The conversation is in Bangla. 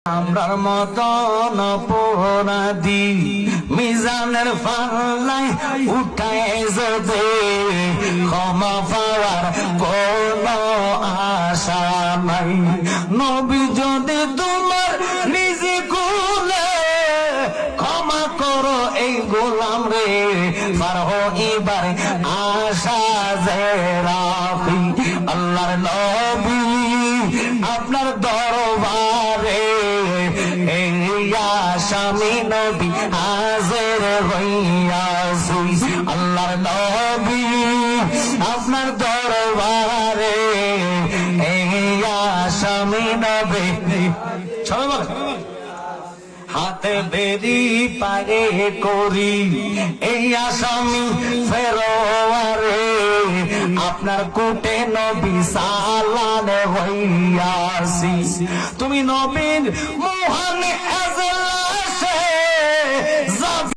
আমরার মতন অপরাধী মিজানের পাল্লায় উঠায় যাবে, ক্ষমা পাওয়ার কোন আশা নাই। নবী যদি তোমার নিজে কোলে ক্ষমা করো এই গোলাম রে, পারো এবার আশা যে রাখি। আল্লাহর নবী আপনার দরবারে এই আসামি নবী হাজির হইয়াছি। আল্লাহর নবী আপনার দরবারে এই আসামি নবী, চলো বলো, হাতে বেরি পায়ে করি এই আসামি ফেরোয়ারে, আপনার কোটে নবী সালান হইয়াছি। তুমি নবীর মহান